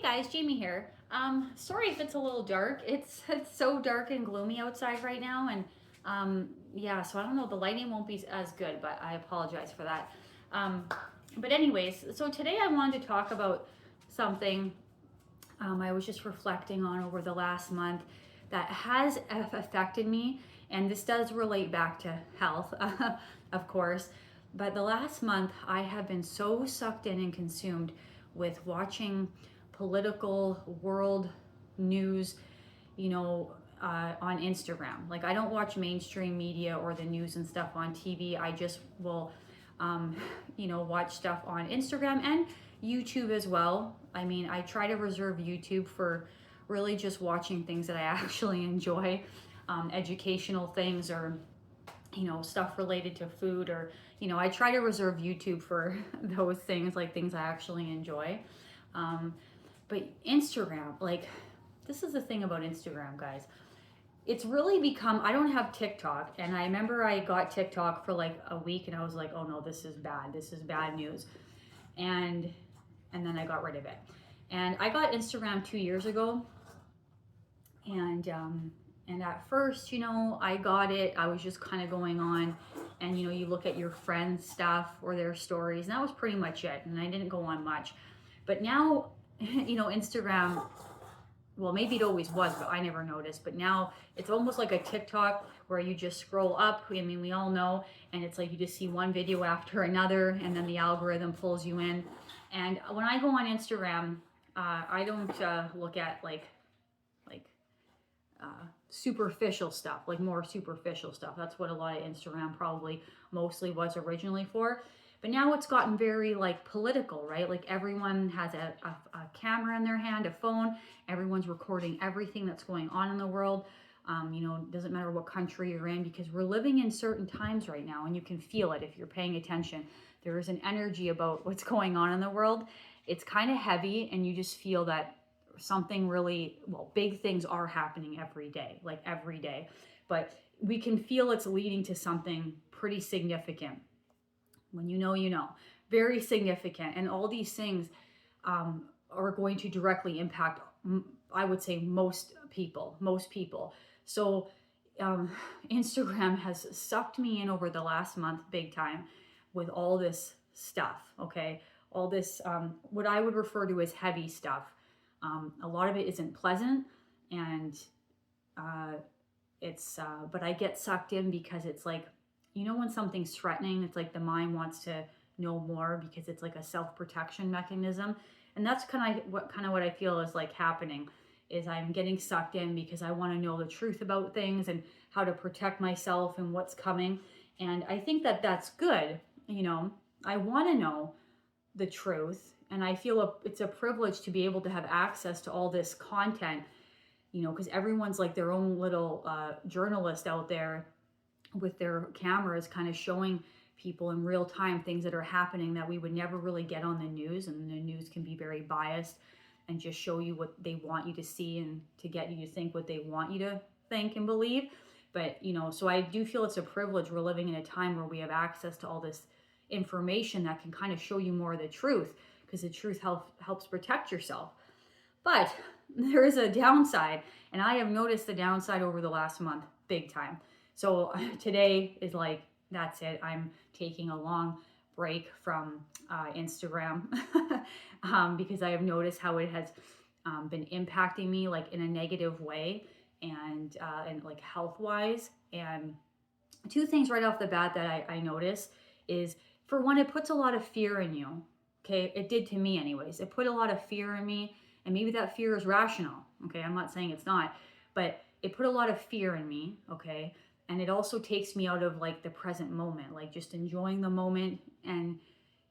guys, Jamie here. Sorry if it's a little dark. It's so dark and gloomy outside right now, and yeah, so I don't know. The lighting won't be as good, but I apologize for that. Um, but anyways, so today I wanted to talk about something I was just reflecting on over the last month that has affected me, and this does relate back to health, of course. But the last month, I have been so sucked in and consumed with watching political world news, on Instagram. Like, I don't watch mainstream media or the news and stuff on TV. I just will, um, watch stuff on Instagram and YouTube as well. I mean, I try to reserve YouTube for really just watching things that I actually enjoy, educational things or stuff related to food, or I try to reserve YouTube for those things, like things I actually enjoy. um, but Instagram, like, this is the thing about Instagram, guys. It's really become, I don't have TikTok, and I remember I got TikTok for like a week and I was like, oh no, this is bad, this is bad news. And then I got rid of it. And I got Instagram 2 years ago, and at first, I got it. I was just kind of going on, and you look at your friends' stuff or their stories, and that was pretty much it. And I didn't go on much. But now, Instagram, well, maybe it always was, but I never noticed. But now it's almost like a TikTok where you just scroll up. I mean, we all know, and it's like you just see one video after another, and then the algorithm pulls you in. And when I go on Instagram, I don't look at like superficial stuff, like more superficial stuff. That's what a lot of Instagram probably mostly was originally for. But now it's gotten very like political, right? Like everyone has a camera in their hand, a phone. Everyone's recording everything that's going on in the world. It doesn't matter what country you're in, because we're living in certain times right now, and you can feel it if you're paying attention. There is an energy about what's going on in the world. It's kind of heavy, and you just feel that something really, well, big things are happening every day, like every day. But we can feel it's leading to something pretty significant. When very significant. And all these things are going to directly impact, I would say, most people. So Instagram has sucked me in over the last month big time with all this stuff, okay? All this, what I would refer to as heavy stuff. A lot of it isn't pleasant, and but I get sucked in because it's like, when something's threatening, it's like the mind wants to know more because it's like a self-protection mechanism. And that's kind of what I feel is like happening, is I'm getting sucked in because I want to know the truth about things and how to protect myself and what's coming. And I think that that's good. I want to know the truth, and I feel it's a privilege to be able to have access to all this content, because everyone's like their own little journalist out there with their cameras, kind of showing people in real time things that are happening that we would never really get on the news. And the news can be very biased and just show you what they want you to see and to get you to think what they want you to think and believe. But so I do feel it's a privilege. We're living in a time where we have access to all this information that can kind of show you more of the truth, because the truth helps protect yourself. But there is a downside, and I have noticed the downside over the last month big time. So today is like, that's it. I'm taking a long break from Instagram because I have noticed how it has been impacting me like in a negative way, and like health wise. And two things right off the bat that I notice is, for one, it puts a lot of fear in you. Okay, it did to me anyways. It put a lot of fear in me, and maybe that fear is rational. Okay, I'm not saying it's not, but it put a lot of fear in me. Okay. And it also takes me out of like the present moment, like just enjoying the moment, and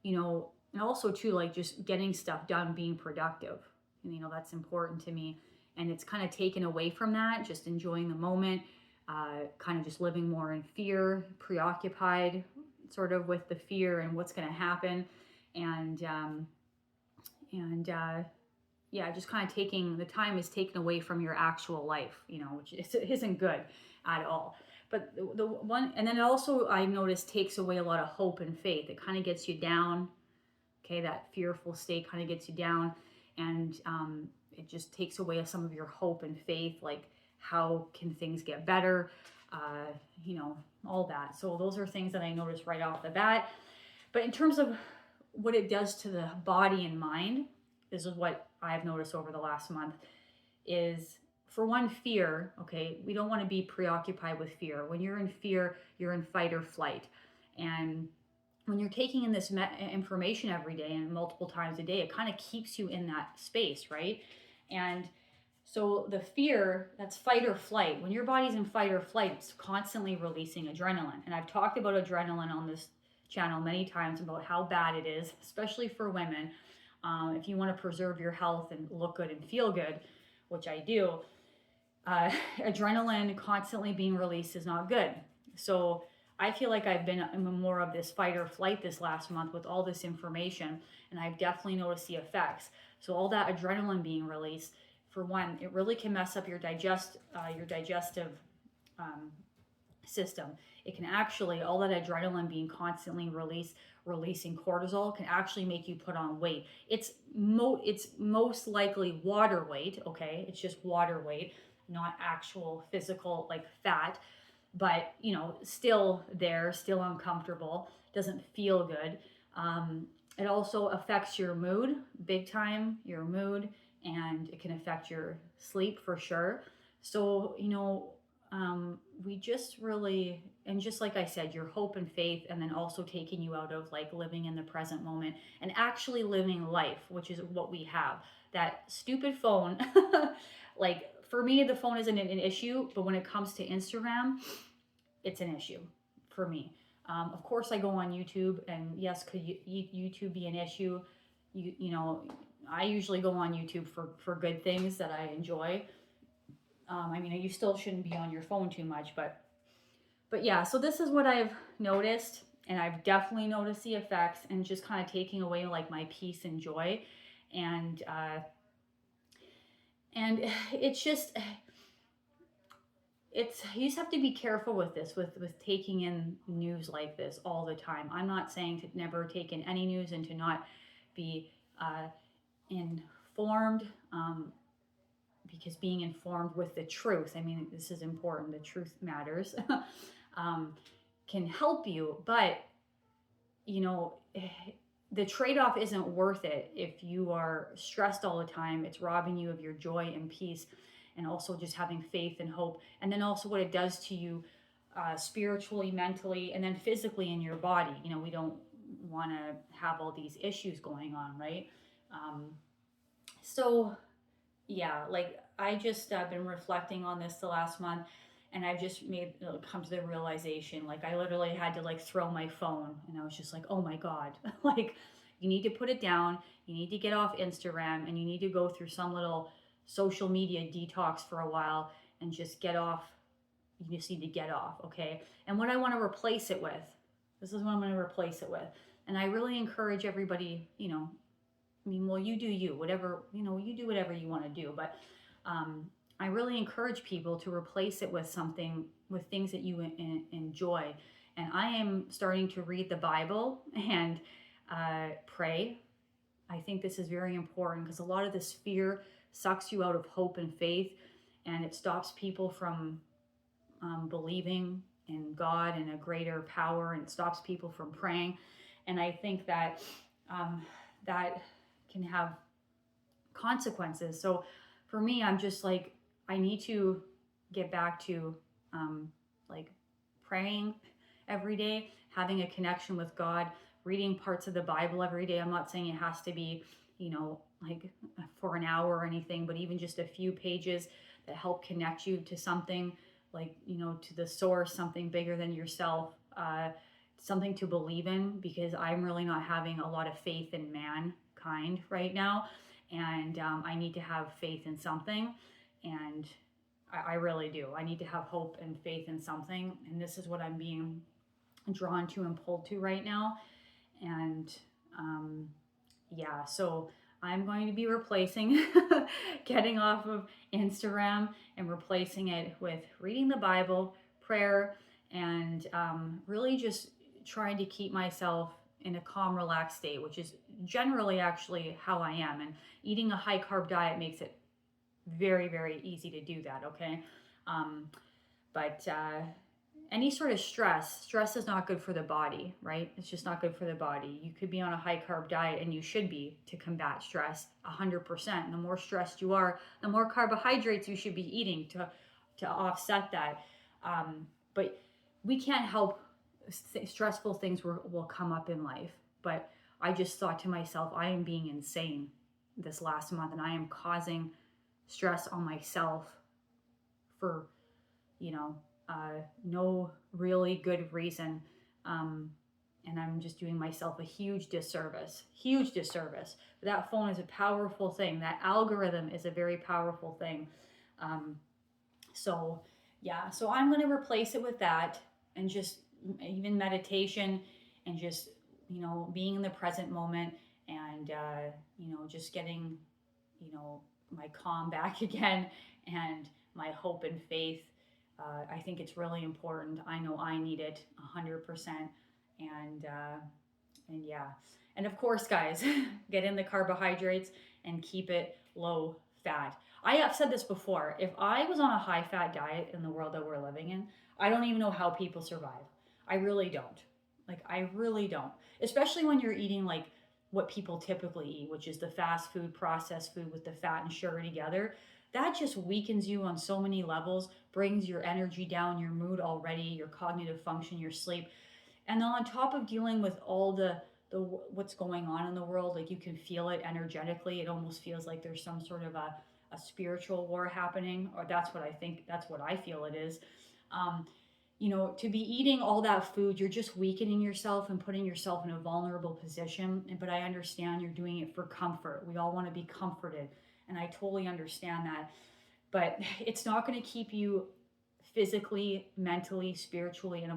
and also too, like just getting stuff done, being productive. And that's important to me. And it's kind of taken away from that, just enjoying the moment, kind of just living more in fear, preoccupied sort of with the fear and what's going to happen. And yeah, just kind of taking the time is taken away from your actual life, which isn't good at all. But the one, and then it also, I noticed, takes away a lot of hope and faith. It kind of gets you down. Okay, that fearful state kind of gets you down. and it just takes away some of your hope and faith. Like, how can things get better? You know, all that. So those are things that I noticed right off the bat. But in terms of what it does to the body and mind, this is what I've noticed over the last month, is for one, fear. Okay, we don't want to be preoccupied with fear. When you're in fear, you're in fight or flight. And when you're taking in this information every day and multiple times a day, it kind of keeps you in that space, right? And so the fear, that's fight or flight. When your body's in fight or flight, it's constantly releasing adrenaline. And I've talked about adrenaline on this channel many times about how bad it is, especially for women. If you want to preserve your health and look good and feel good, which I do, adrenaline constantly being released is not good. So I feel like I've been in more of this fight or flight this last month with all this information, and I've definitely noticed the effects. So all that adrenaline being released, for one, it really can mess up your digestive system. It can actually, all that adrenaline being constantly releasing cortisol can actually make you put on weight. It's most likely water weight, okay? It's just water weight, not actual physical like fat, but you know, still there, still uncomfortable, doesn't feel good. It also affects your mood big time, your mood, and it can affect your sleep for sure. So, you know, we just really, and just like I said, your hope and faith, and then also taking you out of like living in the present moment and actually living life, which is what we have. That stupid phone, like for me, the phone isn't an issue, but when it comes to Instagram, it's an issue for me. Of course, I go on YouTube, and yes, could YouTube be an issue? You know, I usually go on YouTube for good things that I enjoy. I mean, you still shouldn't be on your phone too much, but yeah. So this is what I've noticed, and I've definitely noticed the effects, and just kind of taking away like my peace and joy, and it's just. You just have to be careful with this, with taking in news like this all the time. I'm not saying to never take in any news and to not be informed, because being informed with the truth, I mean, this is important, the truth matters, can help you, but you know, the trade-off isn't worth it if you are stressed all the time. It's robbing you of your joy and peace, and also just having faith and hope, and then also what it does to you spiritually, mentally, and then physically in your body. You know, we don't want to have all these issues going on, right? So yeah, like I just been reflecting on this the last month, and I've just come to the realization, like I literally had to like throw my phone, and I was just like, oh my God, like you need to put it down, you need to get off Instagram, and you need to go through some little social media detox for a while and just get off. You just need to get off, okay? And what I want to replace it with, this is what I'm going to replace it with. And I really encourage everybody, you know, I mean, well, you do you, whatever, you know, you do whatever you want to do. But I really encourage people to replace it with something, with things that you enjoy. And I am starting to read the Bible and pray. I think this is very important, because a lot of this fear sucks you out of hope and faith, and it stops people from believing in God and a greater power, and it stops people from praying. And I think that that can have consequences. So for me, I'm just like, I need to get back to like praying every day, having a connection with God, reading parts of the Bible every day. I'm not saying it has to be, you know, like for an hour or anything, but even just a few pages that help connect you to something, like, you know, to the source, something bigger than yourself, something to believe in, because I'm really not having a lot of faith in mankind right now. And I need to have faith in something. And I really do. I need to have hope and faith in something. And this is what I'm being drawn to and pulled to right now. And yeah, so I'm going to be replacing, getting off of Instagram and replacing it with reading the Bible, prayer, and really just trying to keep myself in a calm, relaxed state, which is generally actually how I am. And eating a high carb diet makes it very, very easy to do that, okay? Um, but any sort of stress is not good for the body, right? It's just not good for the body. You could be on a high carb diet, and you should be, to combat stress 100%. The more stressed you are, the more carbohydrates you should be eating to offset that. But we can't help stressful things will come up in life. But I just thought to myself, I am being insane this last month, and I am causing stress on myself for, no really good reason. And I'm just doing myself a huge disservice. But that phone is a powerful thing. That algorithm is a very powerful thing. So I'm going to replace it with that, and just even meditation, and just, being in the present moment, and, just getting, my calm back again, and my hope and faith. I think it's really important. I know I need it 100%. And yeah. And of course, guys, get in the carbohydrates and keep it low fat. I have said this before. If I was on a high fat diet in the world that we're living in, I don't even know how people survive. I really don't. I really don't. Especially when you're eating like what people typically eat, which is the fast food, processed food with the fat and sugar together. That just weakens you on so many levels, brings your energy down, your mood already, your cognitive function, your sleep. And then on top of dealing with all the what's going on in the world, like you can feel it energetically. It almost feels like there's some sort of a spiritual war happening, or that's what I feel it is. To be eating all that food, you're just weakening yourself and putting yourself in a vulnerable position. But I understand you're doing it for comfort. We all want to be comforted. And I totally understand that. But it's not going to keep you physically, mentally, spiritually, and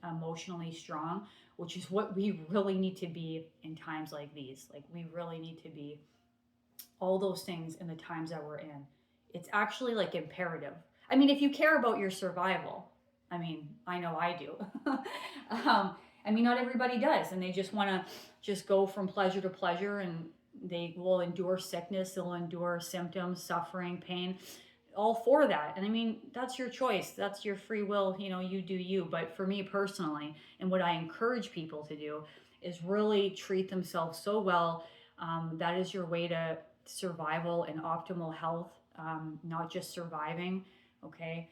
emotionally strong, which is what we really need to be in times like these. We really need to be all those things in the times that we're in. It's actually imperative. I mean, if you care about your survival, I know I do. Not everybody does, and they just want to just go from pleasure to pleasure, and they will endure sickness, they'll endure symptoms, suffering, pain, all for that. And that's your choice. That's your free will. You do you. But for me personally, and what I encourage people to do is really treat themselves so well. That is your way to survival and optimal health, not just surviving. Okay.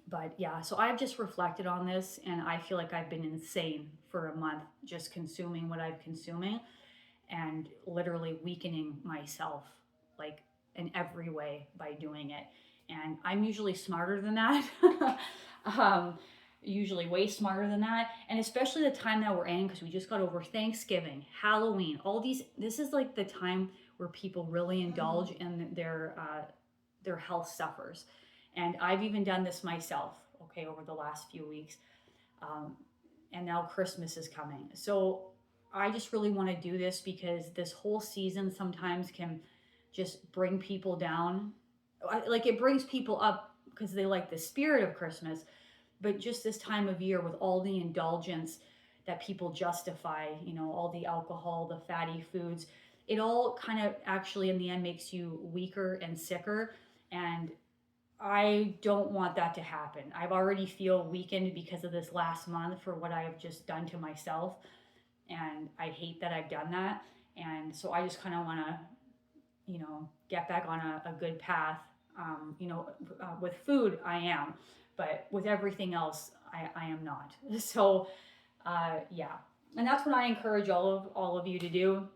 But yeah, so I've just reflected on this, and I feel like I've been insane for a month, just consuming what I'm consuming and literally weakening myself in every way by doing it. And I'm usually smarter than that. Usually way smarter than that. And especially the time that we're in, because we just got over Thanksgiving, Halloween, this is the time where people really indulge in their health suffers. And I've even done this myself, okay, over the last few weeks. And now Christmas is coming. So I just really want to do this because this whole season sometimes can just bring people down. It brings people up because they like the spirit of Christmas. But just this time of year with all the indulgence that people justify, all the alcohol, the fatty foods, it all kind of actually in the end makes you weaker and sicker. And I don't want that to happen. I've already feel weakened because of this last month for what I have just done to myself. And I hate that I've done that. And so I just kind of want to, get back on a good path. With food, I am. But with everything else, I am not. So, yeah. And that's what I encourage all of you to do,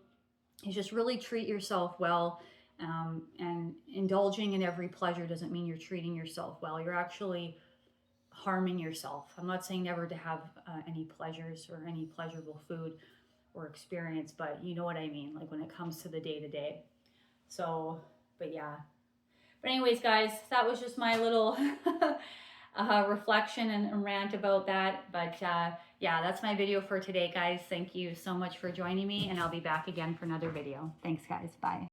is just really treat yourself well. And indulging in every pleasure doesn't mean you're treating yourself well. You're actually harming yourself. I'm not saying never to have any pleasures or any pleasurable food or experience, but you know what I mean, when it comes to the day-to-day. So, but yeah. But anyways, guys, that was just my little reflection and rant about that. But yeah, that's my video for today, guys. Thank you so much for joining me, and I'll be back again for another video. Thanks, guys. Bye.